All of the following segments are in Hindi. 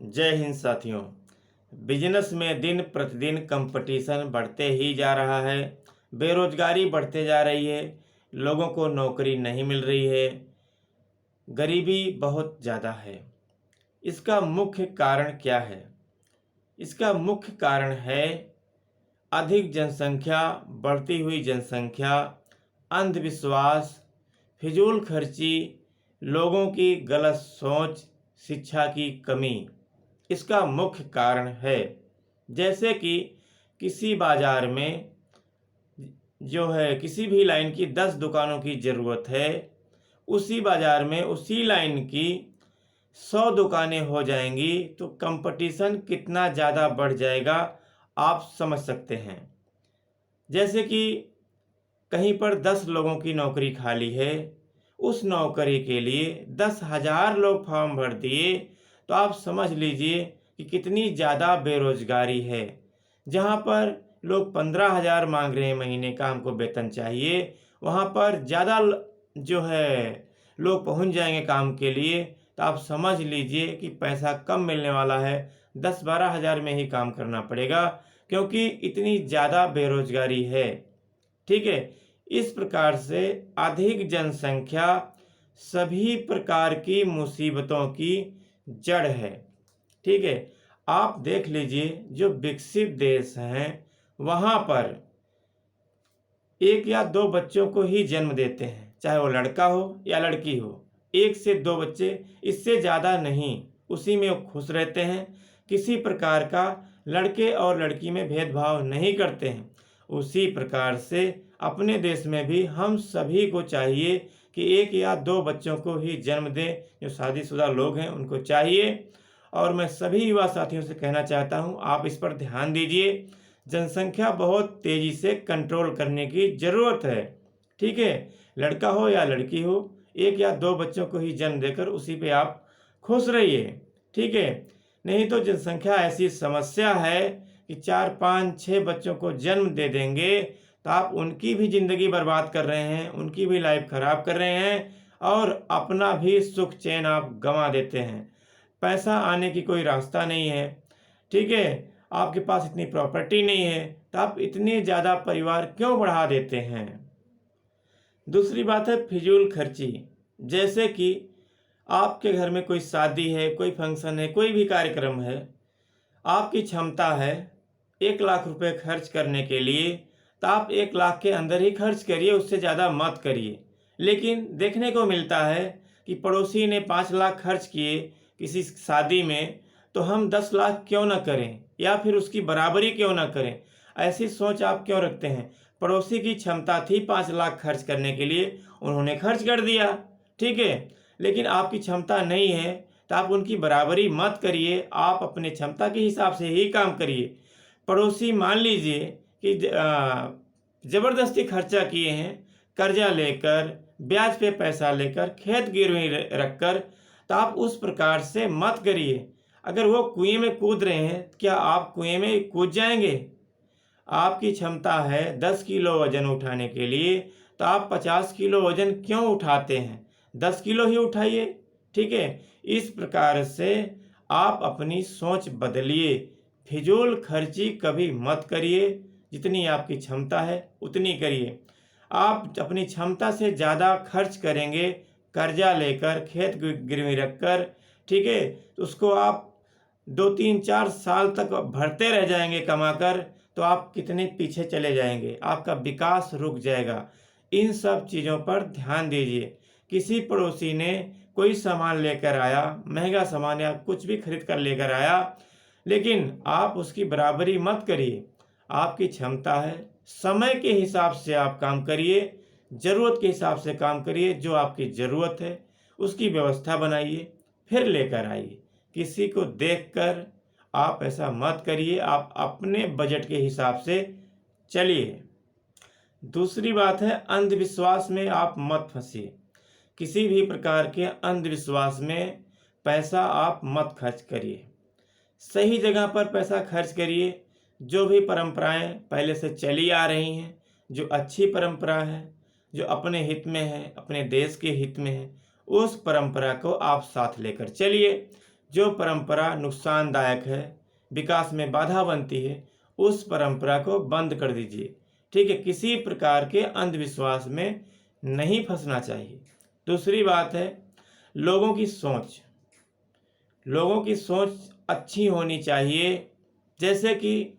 जय हिंद साथियों। बिजनेस में दिन प्रतिदिन कंपटीशन बढ़ते ही जा रहा है। बेरोजगारी बढ़ते जा रही है। लोगों को नौकरी नहीं मिल रही है। गरीबी बहुत ज़्यादा है। इसका मुख्य कारण क्या है? इसका मुख्य कारण है अधिक जनसंख्या, बढ़ती हुई जनसंख्या, अंधविश्वास, फिजूल खर्ची, लोगों की गलत सोच, शिक्षा की कमी इसका मुख्य कारण है। जैसे कि किसी बाजार में किसी भी लाइन की 10 दुकानों की ज़रूरत है, उसी बाजार में उसी लाइन की 100 दुकानें हो जाएंगी तो कंपटीशन कितना ज़्यादा बढ़ जाएगा आप समझ सकते हैं। जैसे कि कहीं पर 10 लोगों की नौकरी खाली है, उस नौकरी के लिए 10,000 लोग फॉर्म भर दिए तो आप समझ लीजिए कि कितनी ज़्यादा बेरोजगारी है। जहाँ पर लोग 15,000 मांग रहे हैं महीने का हमको वेतन चाहिए, वहाँ पर ज़्यादा लोग पहुँच जाएंगे काम के लिए तो आप समझ लीजिए कि पैसा कम मिलने वाला है। 10-12 हज़ार में ही काम करना पड़ेगा क्योंकि इतनी ज़्यादा बेरोजगारी है। ठीक है। इस प्रकार से अधिक जनसंख्या सभी प्रकार की मुसीबतों की जड़ है। ठीक है। आप देख लीजिए जो विकसित देश हैं वहाँ पर 1 या 2 बच्चों को ही जन्म देते हैं, चाहे वो लड़का हो या लड़की हो। 1 से 2 बच्चे, इससे ज़्यादा नहीं। उसी में वो खुश रहते हैं। किसी प्रकार का लड़के और लड़की में भेदभाव नहीं करते हैं। उसी प्रकार से अपने देश में भी हम सभी को चाहिए कि 1 या 2 बच्चों को ही जन्म दें। जो शादीशुदा लोग हैं उनको चाहिए। और मैं सभी युवा साथियों से कहना चाहता हूं, आप इस पर ध्यान दीजिए। जनसंख्या बहुत तेज़ी से कंट्रोल करने की ज़रूरत है। ठीक है। लड़का हो या लड़की हो, 1 या 2 बच्चों को ही जन्म देकर उसी पे आप खुश रहिए। ठीक है। नहीं तो जनसंख्या ऐसी समस्या है कि 4, 5, 6 बच्चों को जन्म दे देंगे तो आप उनकी भी ज़िंदगी बर्बाद कर रहे हैं, उनकी भी लाइफ खराब कर रहे हैं और अपना भी सुख चैन आप गंवा देते हैं। पैसा आने की कोई रास्ता नहीं है। ठीक है। आपके पास इतनी प्रॉपर्टी नहीं है तो आप इतने ज़्यादा परिवार क्यों बढ़ा देते हैं? दूसरी बात है फिजूल खर्ची। जैसे कि आपके घर में कोई शादी है, कोई फंक्शन है, कोई भी कार्यक्रम है, आपकी क्षमता है 1 लाख रुपए खर्च करने के लिए तो आप 1 लाख के अंदर ही खर्च करिए, उससे ज़्यादा मत करिए। लेकिन देखने को मिलता है कि पड़ोसी ने 5 लाख खर्च किए किसी शादी में तो हम 10 लाख क्यों ना करें या फिर उसकी बराबरी क्यों ना करें। ऐसी सोच आप क्यों रखते हैं? पड़ोसी की क्षमता थी 5 लाख खर्च करने के लिए, उन्होंने खर्च कर दिया। ठीक है। लेकिन आपकी क्षमता नहीं है तो आप उनकी बराबरी मत करिए, आप अपने क्षमता के हिसाब से ही काम करिए। पड़ोसी मान लीजिए कि ज़बरदस्ती खर्चा किए हैं, कर्जा लेकर, ब्याज पे पैसा लेकर, खेत गिरवी रखकर, तो आप उस प्रकार से मत करिए। अगर वो कुएं में कूद रहे हैं, क्या आप कुएं में कूद जाएंगे? आपकी क्षमता है 10 किलो वजन उठाने के लिए तो आप 50 किलो वजन क्यों उठाते हैं? 10 किलो ही उठाइए। ठीक है। इस प्रकार से आप अपनी सोच बदलिए। फिजूल खर्ची कभी मत करिए। जितनी आपकी क्षमता है उतनी करिए। आप अपनी क्षमता से ज़्यादा खर्च करेंगे कर्जा लेकर, खेत गिरवी रखकर, ठीक है, तो उसको आप 2, 3, 4 साल तक भरते रह जाएंगे कमाकर तो आप कितने पीछे चले जाएंगे, आपका विकास रुक जाएगा। इन सब चीज़ों पर ध्यान दीजिए। किसी पड़ोसी ने कोई सामान लेकर आया, महंगा सामान या कुछ भी खरीद कर लेकर आया, लेकिन आप उसकी बराबरी मत करिए। आपकी क्षमता है, समय के हिसाब से आप काम करिए, ज़रूरत के हिसाब से काम करिए। जो आपकी ज़रूरत है उसकी व्यवस्था बनाइए, फिर लेकर आइए। किसी को देखकर आप ऐसा मत करिए, आप अपने बजट के हिसाब से चलिए। दूसरी बात है अंधविश्वास में आप मत फंसिए। किसी भी प्रकार के अंधविश्वास में पैसा आप मत खर्च करिए। सही जगह पर पैसा खर्च करिए। जो भी परंपराएं पहले से चली आ रही हैं, जो अच्छी परंपरा है, जो अपने हित में है, अपने देश के हित में है, उस परंपरा को आप साथ लेकर चलिए। जो परंपरा नुकसानदायक है, विकास में बाधा बनती है, उस परंपरा को बंद कर दीजिए। ठीक है, किसी प्रकार के अंधविश्वास में नहीं फंसना चाहिए। दूसरी बात है लोगों की सोच। लोगों की सोच अच्छी होनी चाहिए। जैसे कि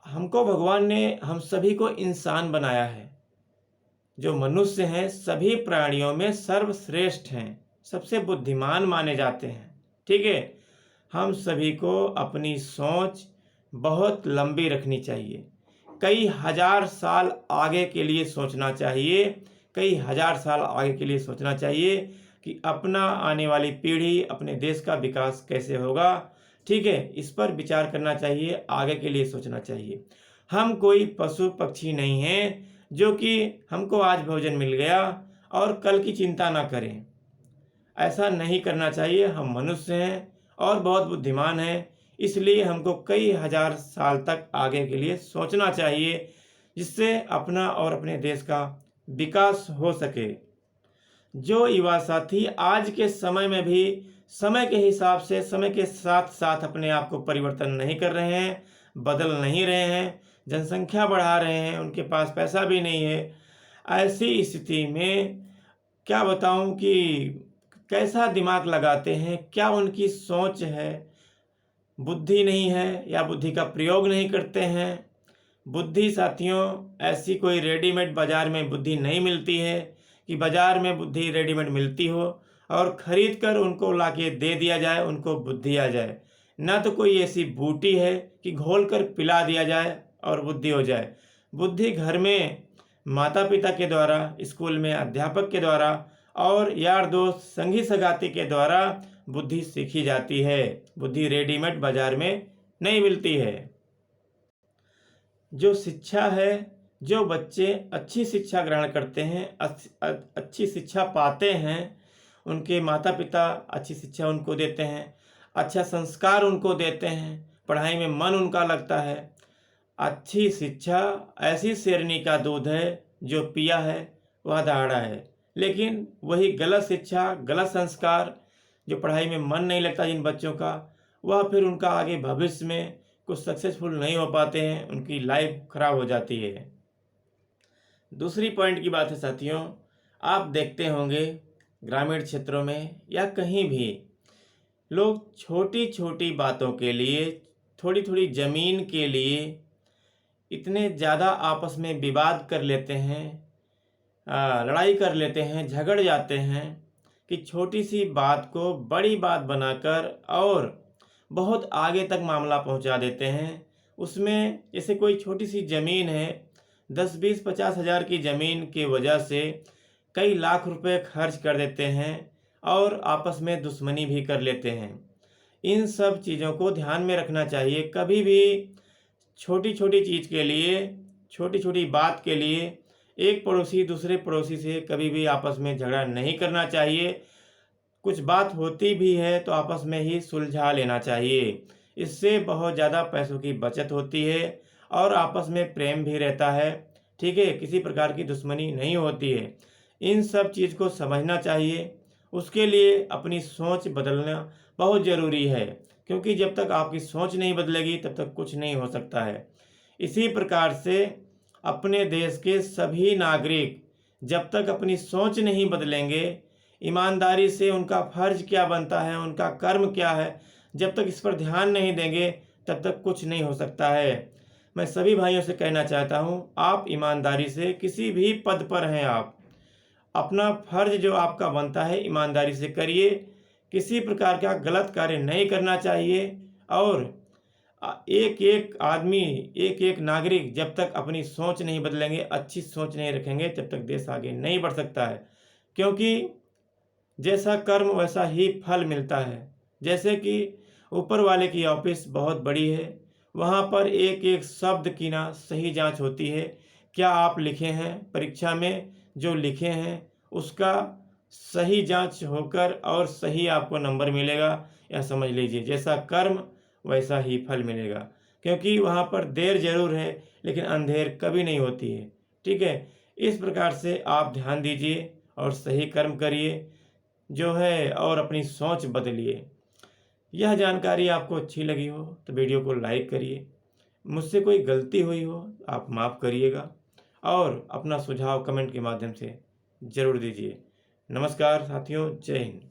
हमको भगवान ने हम सभी को इंसान बनाया है। जो मनुष्य हैं सभी प्राणियों में सर्वश्रेष्ठ हैं, सबसे बुद्धिमान माने जाते हैं। ठीक है, हम सभी को अपनी सोच बहुत लंबी रखनी चाहिए। कई हजार साल आगे के लिए सोचना चाहिए। कई हजार साल आगे के लिए सोचना चाहिए कि अपना आने वाली पीढ़ी, अपने देश का विकास कैसे होगा। ठीक है, इस पर विचार करना चाहिए, आगे के लिए सोचना चाहिए। हम कोई पशु पक्षी नहीं हैं जो कि हमको आज भोजन मिल गया और कल की चिंता ना करें। ऐसा नहीं करना चाहिए। हम मनुष्य हैं और बहुत बुद्धिमान हैं, इसलिए हमको कई हजार साल तक आगे के लिए सोचना चाहिए, जिससे अपना और अपने देश का विकास हो सके। जो युवा साथी आज के समय में भी समय के हिसाब से, समय के साथ साथ अपने आप को परिवर्तन नहीं कर रहे हैं, बदल नहीं रहे हैं, जनसंख्या बढ़ा रहे हैं, उनके पास पैसा भी नहीं है, ऐसी स्थिति में क्या बताऊं कि कैसा दिमाग लगाते हैं, क्या उनकी सोच है, बुद्धि नहीं है या बुद्धि का प्रयोग नहीं करते हैं। बुद्धि साथियों, ऐसी कोई रेडीमेड बाजार में बुद्धि नहीं मिलती है कि बाजार में बुद्धि रेडीमेड मिलती हो और खरीद कर उनको लाके दे दिया जाए, उनको बुद्धि आ जाए। ना तो कोई ऐसी बूटी है कि घोल कर पिला दिया जाए और बुद्धि हो जाए। बुद्धि घर में माता पिता के द्वारा, स्कूल में अध्यापक के द्वारा और यार दोस्त संगी सगाती के द्वारा बुद्धि सीखी जाती है। बुद्धि रेडीमेड बाजार में नहीं मिलती है। जो शिक्षा है, जो बच्चे अच्छी शिक्षा ग्रहण करते हैं, अच्छी शिक्षा पाते हैं, उनके माता पिता अच्छी शिक्षा उनको देते हैं, अच्छा संस्कार उनको देते हैं, पढ़ाई में मन उनका लगता है। अच्छी शिक्षा ऐसी शेरनी का दूध है, जो पिया है वह दहाड़ा है। लेकिन वही गलत शिक्षा, गलत संस्कार, जो पढ़ाई में मन नहीं लगता जिन बच्चों का, वह फिर उनका आगे भविष्य में कुछ सक्सेसफुल नहीं हो पाते हैं, उनकी लाइफ खराब हो जाती है। दूसरी पॉइंट की बात है साथियों, आप देखते होंगे ग्रामीण क्षेत्रों में या कहीं भी लोग छोटी छोटी बातों के लिए, थोड़ी थोड़ी ज़मीन के लिए इतने ज़्यादा आपस में विवाद कर लेते हैं, लड़ाई कर लेते हैं, झगड़ जाते हैं कि छोटी सी बात को बड़ी बात बनाकर और बहुत आगे तक मामला पहुंचा देते हैं। उसमें जैसे कोई छोटी सी ज़मीन है, 10-20-50 हज़ार की ज़मीन की वजह से कई लाख रुपए खर्च कर देते हैं और आपस में दुश्मनी भी कर लेते हैं। इन सब चीज़ों को ध्यान में रखना चाहिए। कभी भी छोटी छोटी चीज़ के लिए, छोटी छोटी बात के लिए एक पड़ोसी दूसरे पड़ोसी से कभी भी आपस में झगड़ा नहीं करना चाहिए। कुछ बात होती भी है तो आपस में ही सुलझा लेना चाहिए। इससे बहुत ज़्यादा पैसों की बचत होती है और आपस में प्रेम भी रहता है। ठीक है, किसी प्रकार की दुश्मनी नहीं होती है। इन सब चीज़ को समझना चाहिए। उसके लिए अपनी सोच बदलना बहुत ज़रूरी है, क्योंकि जब तक आपकी सोच नहीं बदलेगी तब तक कुछ नहीं हो सकता है। इसी प्रकार से अपने देश के सभी नागरिक जब तक अपनी सोच नहीं बदलेंगे, ईमानदारी से उनका फर्ज क्या बनता है, उनका कर्म क्या है, जब तक इस पर ध्यान नहीं देंगे तब तक कुछ नहीं हो सकता है। मैं सभी भाइयों से कहना चाहता हूँ, आप ईमानदारी से, किसी भी पद पर हैं आप, अपना फर्ज जो आपका बनता है ईमानदारी से करिए। किसी प्रकार का गलत कार्य नहीं करना चाहिए। और एक एक आदमी, एक एक नागरिक जब तक अपनी सोच नहीं बदलेंगे, अच्छी सोच नहीं रखेंगे, तब तक देश आगे नहीं बढ़ सकता है। क्योंकि जैसा कर्म वैसा ही फल मिलता है। जैसे कि ऊपर वाले की ऑफिस बहुत बड़ी है, वहाँ पर एक एक शब्द की ना सही जांच होती है। क्या आप लिखे हैं परीक्षा में, जो लिखे हैं उसका सही जांच होकर और सही आपको नंबर मिलेगा। या समझ लीजिए, जैसा कर्म वैसा ही फल मिलेगा। क्योंकि वहाँ पर देर जरूर है लेकिन अंधेर कभी नहीं होती है। ठीक है, इस प्रकार से आप ध्यान दीजिए और सही कर्म करिए। जो है और अपनी सोच बदलिए। यह जानकारी आपको अच्छी लगी हो तो वीडियो को लाइक करिए। मुझसे कोई गलती हुई हो आप माफ़ करिएगा और अपना सुझाव कमेंट के माध्यम से ज़रूर दीजिए। नमस्कार साथियों, जय हिंद।